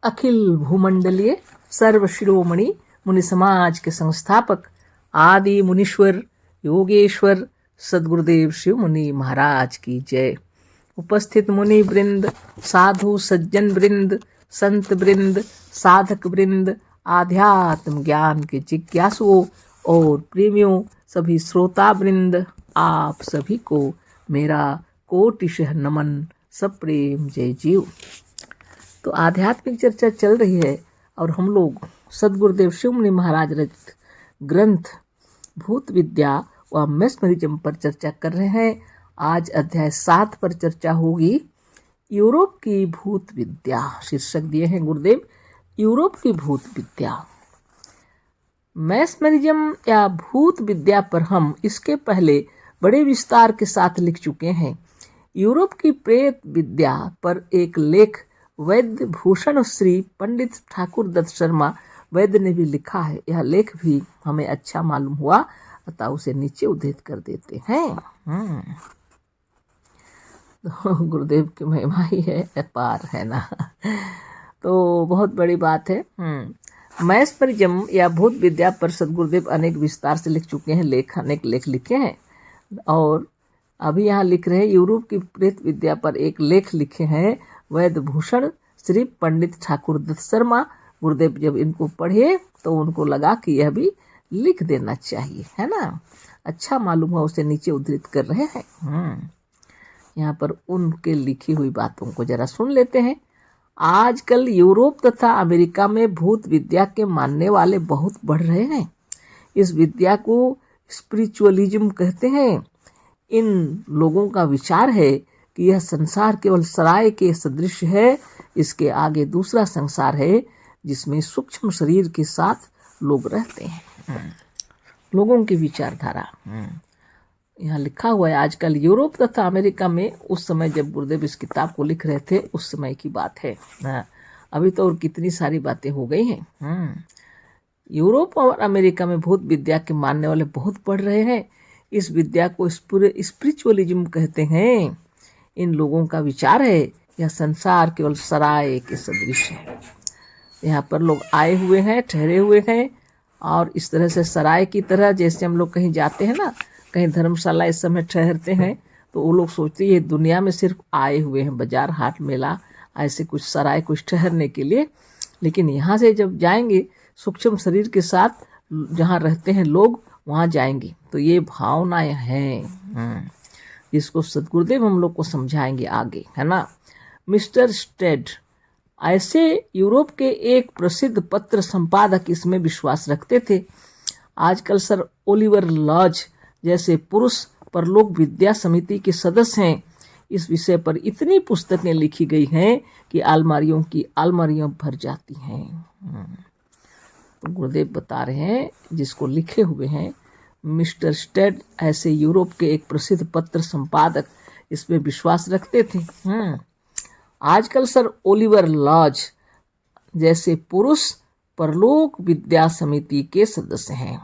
अखिल भूमंडलीय सर्व शिरोमणि मुनि समाज के संस्थापक आदि मुनीश्वर योगेश्वर सदगुरुदेव शिव मुनि महाराज की जय। उपस्थित मुनि वृंद, साधु सज्जन वृंद, संत वृंद, साधक वृंद, आध्यात्म ज्ञान के जिज्ञासुओं और प्रेमियों, सभी श्रोता वृंद, आप सभी को मेरा कोटिशः नमन, सप्रेम जय जीव। तो आध्यात्मिक चर्चा चल रही है और हम लोग सदगुरुदेव शिव मुनि महाराज रचित ग्रंथ भूत विद्या व मेस्मरिज्म पर चर्चा कर रहे हैं। आज अध्याय 7 पर चर्चा होगी। यूरोप की भूत विद्या शीर्षक दिए हैं गुरुदेव, यूरोप की भूत विद्या। मेस्मरिज्म या भूत विद्या पर हम इसके पहले बड़े विस्तार के साथ लिख चुके हैं। यूरोप की प्रेत विद्या पर एक लेख वैद्य भूषण श्री पंडित ठाकुर दत्त शर्मा वैद्य ने भी लिखा है। यह लेख भी हमें अच्छा मालूम हुआ, अतः उसे नीचे उद्धृत कर देते हैं। तो गुरुदेव की महिमा ही है, अपार है ना। तो बहुत बड़ी बात है। मेस्मरिज्म या भूत विद्या पर सदगुरुदेव अनेक विस्तार से लिख चुके हैं, अनेक लेख लिखे हैं। और अभी यहाँ लिख रहे हैं यूरोप की प्रेत विद्या पर एक लेख लिखे हैं वैद्य भूषण श्री पंडित ठाकुर दत्त शर्मा। गुरुदेव जब इनको पढ़े तो उनको लगा कि यह भी लिख देना चाहिए, है ना। अच्छा मालूम हुआ, उसे नीचे उद्धृत कर रहे हैं। यहाँ पर उनके लिखी हुई बातों को जरा सुन लेते हैं। आजकल यूरोप तथा अमेरिका में भूत विद्या के मानने वाले बहुत बढ़ रहे हैं। इस विद्या को स्पिरिचुअलिज्म कहते हैं। इन लोगों का विचार है कि यह संसार केवल सराय के सदृश है। इसके आगे दूसरा संसार है जिसमें सूक्ष्म शरीर के साथ लोग रहते हैं। लोगों की विचारधारा यहाँ लिखा हुआ है। आजकल यूरोप तथा अमेरिका में, उस समय जब गुरुदेव इस किताब को लिख रहे थे उस समय की बात है। अभी तो और कितनी सारी बातें हो गई हैं। यूरोप और अमेरिका में भूत विद्या के मानने वाले बहुत बढ़ रहे हैं। इस विद्या को स्पिरिचुअलिज्म कहते हैं। इन लोगों का विचार है यह संसार केवल सराय के सदृश है। यहाँ पर लोग आए हुए हैं, ठहरे हुए हैं, और इस तरह से सराय की तरह, जैसे हम लोग कहीं जाते हैं ना, कहीं धर्मशाला इस समय ठहरते हैं, तो वो लोग सोचते हैं ये दुनिया में सिर्फ आए हुए हैं, बाजार हाट मेला ऐसे कुछ सराय कुछ ठहरने के लिए। लेकिन यहाँ से जब जाएंगे सूक्ष्म शरीर के साथ जहाँ रहते हैं लोग, वहाँ जाएंगे तो ये भावनाएं हैं जिसको सदगुरुदेव हम लोग को समझाएंगे आगे, है ना। मिस्टर स्टेड ऐसे यूरोप के एक प्रसिद्ध पत्र संपादक इसमें विश्वास रखते थे। आजकल सर ओलिवर लॉज जैसे पुरुष परलोक विद्या समिति के सदस्य हैं। इस विषय पर इतनी पुस्तकें लिखी गई हैं कि अलमारियों की अलमारियां भर जाती हैं। तो गुरुदेव बता रहे हैं जिसको लिखे हुए हैं मिस्टर स्टेड ऐसे यूरोप के एक प्रसिद्ध पत्र संपादक इसमें विश्वास रखते थे। आजकल सर ओलिवर लॉज जैसे पुरुष परलोक विद्या समिति के सदस्य हैं।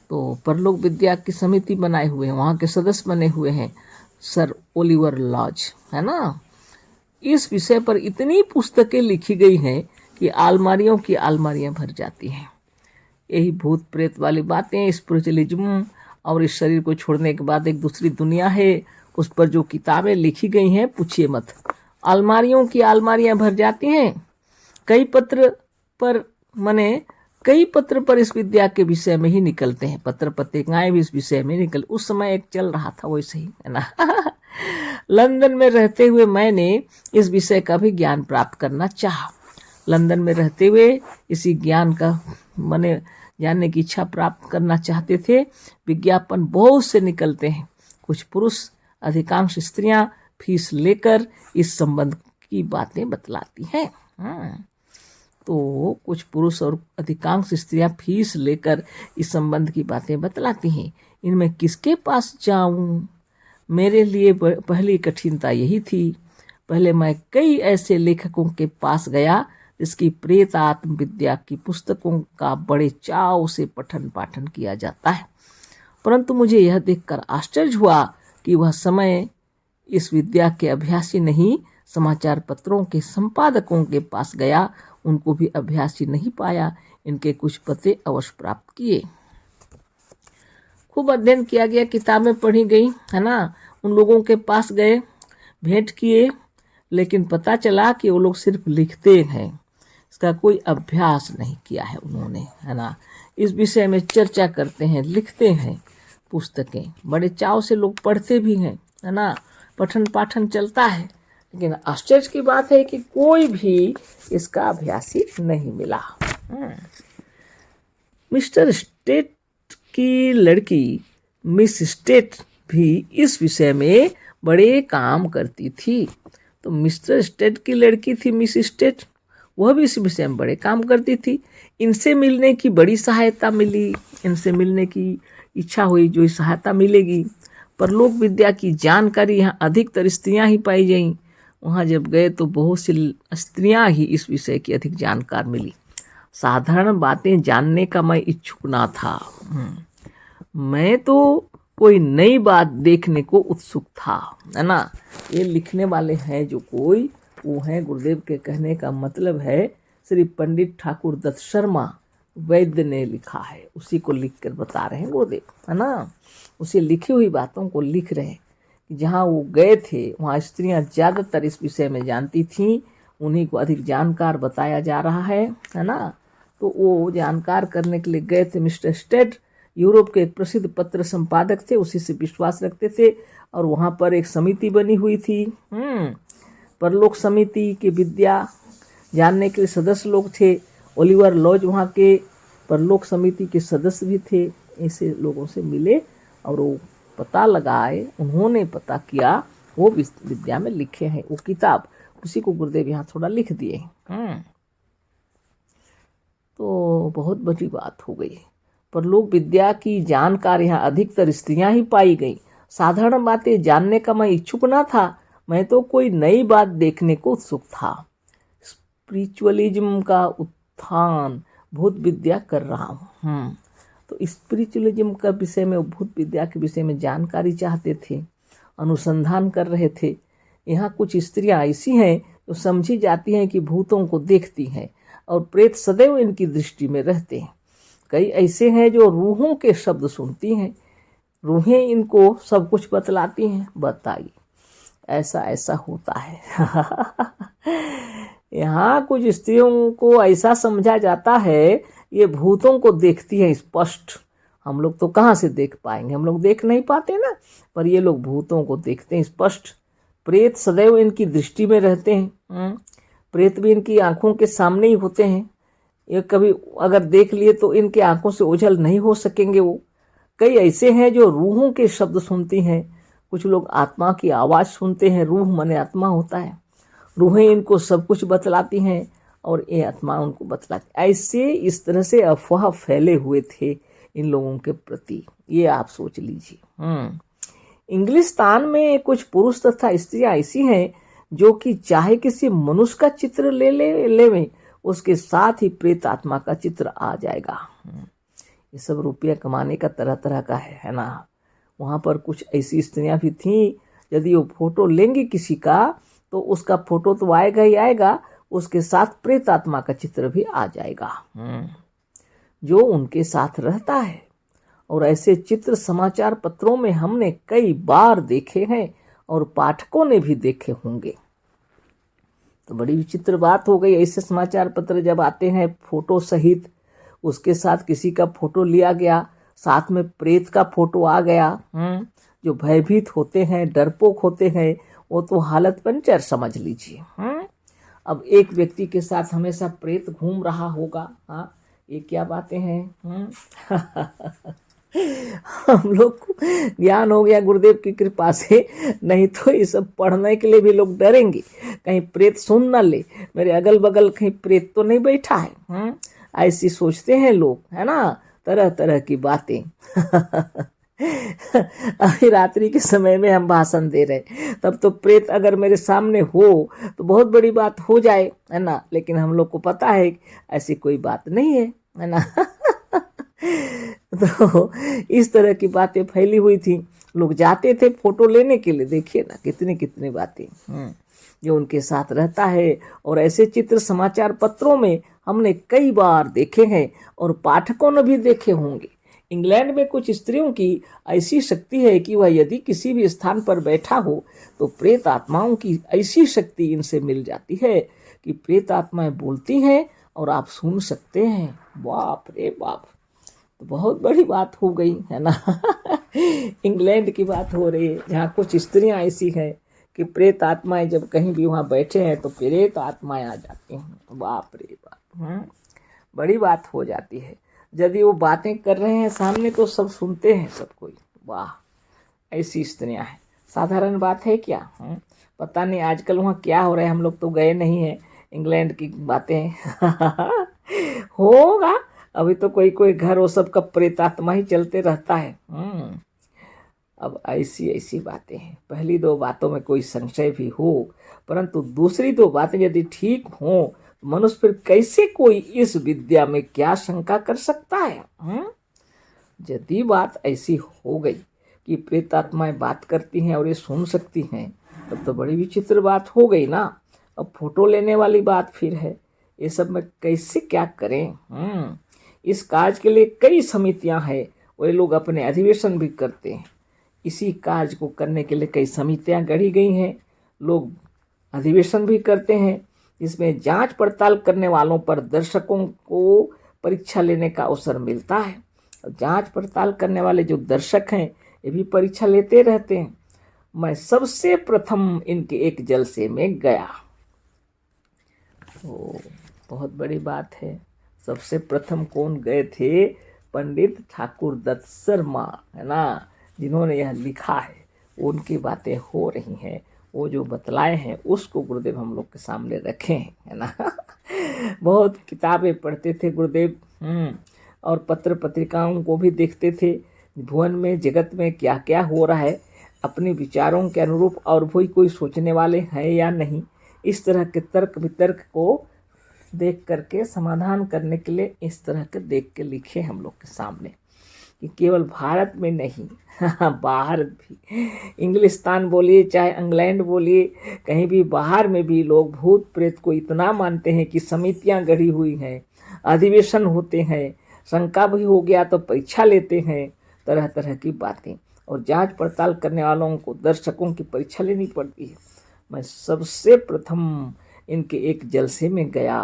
तो परलोक विद्या की समिति बनाए हुए हैं, वहाँ के सदस्य बने हुए हैं सर ओलिवर लॉज, है ना। इस विषय पर इतनी पुस्तकें लिखी गई हैं कि अलमारियों की अलमारियां भर जाती हैं। यही भूत प्रेत वाली बातें, स्पिरिचुअलिज्म और इस शरीर को छोड़ने के बाद एक दूसरी दुनिया है, उस पर जो किताबें लिखी गई हैं पूछिए मत। अलमारियों की अलमारियां भर जाती हैं। कई पत्र पर इस विद्या के विषय में ही निकलते हैं। पत्र पत्रिकाएं भी इस विषय में निकल, उस समय एक चल रहा था वैसे ही, है ना। लंदन में रहते हुए मैंने इस विषय का भी ज्ञान प्राप्त करना चाहा। लंदन में रहते हुए इसी ज्ञान का जानने की इच्छा प्राप्त करना चाहते थे। विज्ञापन बहुत से निकलते हैं। कुछ पुरुष, अधिकांश स्त्रियां फीस लेकर इस संबंध की बातें बतलाती हैं। तो कुछ पुरुष और अधिकांश स्त्रियां फीस लेकर इस संबंध की बातें बतलाती हैं। इनमें किसके पास जाऊं? मेरे लिए पहली कठिनता यही थी। पहले मैं कई ऐसे लेखकों के पास गया जिसकी प्रेत आत्म विद्या की पुस्तकों का बड़े चाव से पठन पाठन किया जाता है, परंतु मुझे यह देखकर आश्चर्य हुआ कि वह समय इस विद्या के अभ्यासी नहीं समाचार पत्रों के संपादकों के पास गया, उनको भी अभ्यासी नहीं पाया। इनके कुछ पते अवश्य प्राप्त किए। खूब अध्ययन किया गया, किताबें पढ़ी गई, है ना। उन लोगों के पास गए, भेंट किए, लेकिन पता चला कि वो लोग सिर्फ लिखते हैं, इसका कोई अभ्यास नहीं किया है उन्होंने, है ना। इस विषय में चर्चा करते हैं, लिखते हैं पुस्तकें, बड़े चाव से लोग पढ़ते भी हैं, है ना। पठन पाठन चलता है, लेकिन आश्चर्य की बात है कि कोई भी इसका अभ्यासी नहीं मिला। मिस्टर स्टेट की लड़की मिस स्टेट भी इस विषय में बड़े काम करती थी। तो मिस्टर स्टेट की लड़की थी मिस स्टेट, वह भी इस विषय में बड़े काम करती थी। इनसे मिलने की बड़ी सहायता मिली, इनसे मिलने की इच्छा हुई, जो सहायता मिलेगी। परलोक विद्या की जानकारी यहाँ अधिकतर स्त्रियाँ ही पाई गईं। वहाँ जब गए तो बहुत सी स्त्रियाँ ही इस विषय की अधिक जानकार मिली। साधारण बातें जानने का मैं इच्छुक ना था, मैं तो कोई नई बात देखने को उत्सुक था, है ना। ये लिखने वाले हैं जो कोई, वो हैं, गुरुदेव के कहने का मतलब है श्री पंडित ठाकुर दत्त शर्मा वैद्य ने लिखा है, उसी को लिख कर बता रहे हैं गुरुदेव, है ना। उसे लिखी हुई बातों को लिख रहे हैं कि जहाँ वो गए थे वहाँ स्त्रियाँ ज़्यादातर इस विषय में जानती थीं, उन्हीं को अधिक जानकार बताया जा रहा है ना। तो वो जानकार करने के लिए गए थे। मिस्टर स्टेट यूरोप के एक प्रसिद्ध पत्र संपादक थे, उसी से विश्वास रखते थे, और वहाँ पर एक समिति बनी हुई थी, परलोक समिति की विद्या जानने के लिए सदस्य लोग थे। ओलिवर लॉज वहाँ के परलोक समिति के सदस्य भी थे। ऐसे लोगों से मिले और वो पता लगाए, उन्होंने पता किया, वो विद्या में लिखे हैं वो किताब, उसी को गुरुदेव यहाँ थोड़ा लिख दिए। तो बहुत बड़ी बात हो गई। परलोक विद्या की जानकार यहाँ अधिकतर स्त्रियां ही पाई गई। साधारण बातें जानने का मैं इच्छुक ना था, मैं तो कोई नई बात देखने को उत्सुक था। स्पिरिचुअलिज्म का उत्थान भूत विद्या कर रहा हूँ। तो स्पिरिचुअलिज्म का विषय में, भूत विद्या के विषय में जानकारी चाहते थे, अनुसंधान कर रहे थे। यहाँ कुछ स्त्रियां ऐसी हैं जो समझी जाती हैं कि भूतों को देखती हैं और प्रेत सदैव इनकी दृष्टि में रहते हैं। कई ऐसे हैं जो रूहों के शब्द सुनती हैं, रूहें इनको सब कुछ बतलाती हैं। बताइए, ऐसा ऐसा होता है। यहाँ कुछ स्त्रियों को ऐसा समझा जाता है ये भूतों को देखती है स्पष्ट। हम लोग तो कहाँ से देख पाएंगे, हम लोग देख नहीं पाते ना, पर ये लोग भूतों को देखते हैं स्पष्ट। प्रेत सदैव इनकी दृष्टि में रहते हैं, प्रेत भी इनकी आंखों के सामने ही होते हैं। ये कभी अगर देख लिए तो इनके आंखों से ओझल नहीं हो सकेंगे वो। कई ऐसे हैं जो रूहों के शब्द सुनती हैं, कुछ लोग आत्मा की आवाज़ सुनते हैं। रूह माने आत्मा होता है, रूहें इनको सब कुछ बतलाती हैं और ये आत्मा उनको बतलाती। ऐसे इस तरह से अफवाह फैले हुए थे इन लोगों के प्रति, ये आप सोच लीजिए। इंग्लिस्तान में कुछ पुरुष तथा स्त्रियां ऐसी हैं जो कि चाहे किसी मनुष्य का चित्र ले उसके साथ ही प्रेत आत्मा का चित्र आ जाएगा। ये सब रुपया कमाने का तरह तरह का है ना। वहाँ पर कुछ ऐसी स्त्रियां भी थीं, यदि वो फोटो लेंगी किसी का तो उसका फोटो तो आएगा ही आएगा, उसके साथ प्रेत आत्मा का चित्र भी आ जाएगा जो उनके साथ रहता है। और ऐसे चित्र समाचार पत्रों में हमने कई बार देखे हैं और पाठकों ने भी देखे होंगे। तो बड़ी विचित्र बात हो गई। ऐसे समाचार पत्र जब आते हैं फोटो सहित, उसके साथ किसी का फोटो लिया गया, साथ में प्रेत का फोटो आ गया, जो भयभीत होते हैं, डरपोक होते हैं, वो तो हालत पंचर समझ लीजिए। अब एक व्यक्ति के साथ हमेशा प्रेत घूम रहा होगा, ये क्या बातें हैं। हम लोग को ज्ञान हो गया गुरुदेव की कृपा से, नहीं तो ये सब पढ़ने के लिए भी लोग डरेंगे, कहीं प्रेत सुन ना ले, मेरे अगल बगल कहीं प्रेत तो नहीं बैठा है। ऐसी सोचते हैं लोग, है ना, तरह तरह की बातें। अभी रात्रि के समय में हम भाषण दे रहे, तब तो प्रेत अगर मेरे सामने हो तो बहुत बड़ी बात हो जाए, है ना। लेकिन हम लोग को पता है ऐसी कोई बात नहीं है ना। तो इस तरह की बातें फैली हुई थी। लोग जाते थे फोटो लेने के लिए, देखिए ना कितनी कितनी बातें। जो उनके साथ रहता है। और ऐसे चित्र समाचार पत्रों में हमने कई बार देखे हैं और पाठकों ने भी देखे होंगे। इंग्लैंड में कुछ स्त्रियों की ऐसी शक्ति है कि वह यदि किसी भी स्थान पर बैठा हो तो प्रेत आत्माओं की ऐसी शक्ति इनसे मिल जाती है कि प्रेत आत्माएं बोलती हैं और आप सुन सकते हैं। बाप रे बाप, तो बहुत बड़ी बात हो गई है ना। इंग्लैंड की बात हो रही है जहाँ कुछ स्त्रियां ऐसी हैं कि प्रेत आत्माएं जब कहीं भी वहाँ बैठे हैं तो प्रेत आत्माएं आ जाती हैं। बाप रे बाप, बड़ी बात हो जाती है। यदि वो बातें कर रहे हैं सामने तो सब सुनते हैं, सब कोई। वाह, ऐसी स्त्रियां हैं। साधारण बात है क्या? पता नहीं आजकल वहाँ क्या हो रहा है, हम लोग तो गए नहीं हैं इंग्लैंड की बातें। होगा अभी तो कोई कोई घर वो सब का प्रेतात्मा ही चलते रहता है। अब ऐसी ऐसी बातें हैं। पहली दो बातों में कोई संशय भी हो, परंतु दूसरी दो बातें यदि ठीक हों तो मनुष्य फिर कैसे कोई इस विद्या में क्या शंका कर सकता है? यदि बात ऐसी हो गई कि प्रेतात्माएं बात करती हैं और ये सुन सकती हैं, तब तो बड़ी विचित्र बात हो गई ना। अब फोटो लेने वाली बात फिर है, ये सब में कैसे क्या करें? इस कार्य के लिए कई समितियां हैं, वे लोग अपने अधिवेशन भी करते हैं। इसी कार्य को करने के लिए कई समितियां गढ़ी गई हैं, लोग अधिवेशन भी करते हैं, जिसमें जांच पड़ताल करने वालों पर दर्शकों को परीक्षा लेने का अवसर मिलता है। जांच पड़ताल करने वाले जो दर्शक हैं ये भी परीक्षा लेते रहते हैं। मैं सबसे प्रथम इनके एक जलसे में गया। तो बहुत बड़ी बात है। सबसे प्रथम कौन गए थे? पंडित ठाकुर दत्त शर्मा, है ना, जिन्होंने यह लिखा है। उनकी बातें हो रही हैं, वो जो बतलाए हैं उसको गुरुदेव हम लोग के सामने रखे हैं, है ना। बहुत किताबें पढ़ते थे गुरुदेव, और पत्र पत्रिकाओं को भी देखते थे। भुवन में जगत में क्या क्या हो रहा है अपने विचारों के अनुरूप, और वही कोई सोचने वाले हैं या नहीं, इस तरह के तर्क वितर्क को देख करके समाधान करने के लिए इस तरह के देख के लिखे हम लोग के सामने कि केवल भारत में नहीं, बाहर भी, इंग्लिस्तान बोलिए चाहे इंग्लैंड बोलिए, कहीं भी बाहर में भी लोग भूत प्रेत को इतना मानते हैं कि समितियां गढ़ी हुई हैं, अधिवेशन होते हैं, शंका भी हो गया तो परीक्षा लेते हैं, तरह तरह की बातें, और जांच पड़ताल करने वालों को दर्शकों की परीक्षा लेनी पड़ती है। मैं सबसे प्रथम इनके एक जलसे में गया।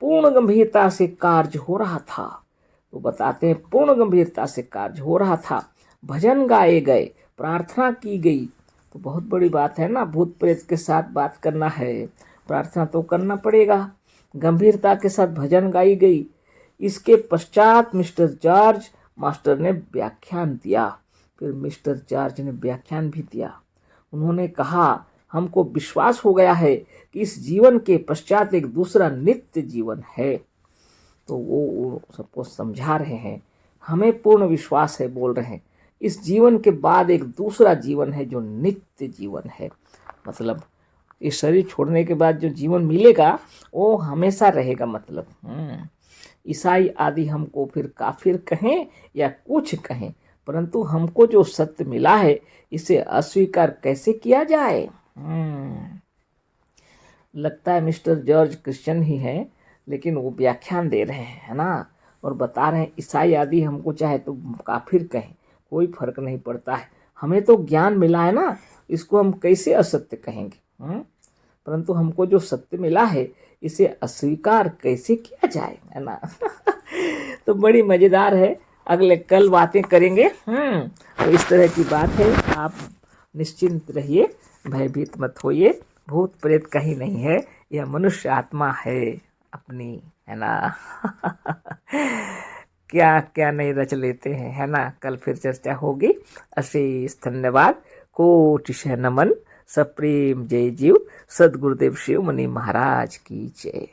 पूर्ण गंभीरता से कार्य हो रहा था। तो बताते हैं पूर्ण गंभीरता से कार्य हो रहा था, भजन गाए गए, प्रार्थना की गई। तो बहुत बड़ी बात है ना, भूत प्रेत के साथ बात करना है, प्रार्थना तो करना पड़ेगा। गंभीरता के साथ भजन गाई गई। इसके पश्चात मिस्टर जॉर्ज मास्टर ने व्याख्यान दिया। फिर मिस्टर जॉर्ज ने व्याख्यान भी दिया। उन्होंने कहा, हमको विश्वास हो गया है कि इस जीवन के पश्चात एक दूसरा नित्य जीवन है। तो वो सबको समझा रहे हैं, हमें पूर्ण विश्वास है, बोल रहे हैं इस जीवन के बाद एक दूसरा जीवन है जो नित्य जीवन है। मतलब इस शरीर छोड़ने के बाद जो जीवन मिलेगा वो हमेशा रहेगा। मतलब ईसाई आदि हमको फिर काफिर कहें या कुछ कहें, परंतु हमको जो सत्य मिला है इसे अस्वीकार कैसे किया जाए। लगता है मिस्टर जॉर्ज क्रिश्चियन ही हैं, लेकिन वो व्याख्यान दे रहे हैं, है ना, और बता रहे हैं ईसाई आदि हमको चाहे तो काफिर कहें, कोई फर्क नहीं पड़ता है, हमें तो ज्ञान मिला है ना, इसको हम कैसे असत्य कहेंगे। परंतु हमको जो सत्य मिला है इसे अस्वीकार कैसे किया जाए, है ना। तो बड़ी मज़ेदार है। अगले कल बातें करेंगे। तो इस तरह की बात है, आप निश्चिंत रहिए, भयभीत मत होइए। भूत प्रेत कहीं नहीं है, यह मनुष्य आत्मा है अपनी, है ना। क्या क्या नहीं रच लेते हैं, है ना। कल फिर चर्चा होगी। अशेष धन्यवाद, कोटिशः नमन, सप्रेम जय जीव। सदगुरुदेव शिव मुनि महाराज की जय।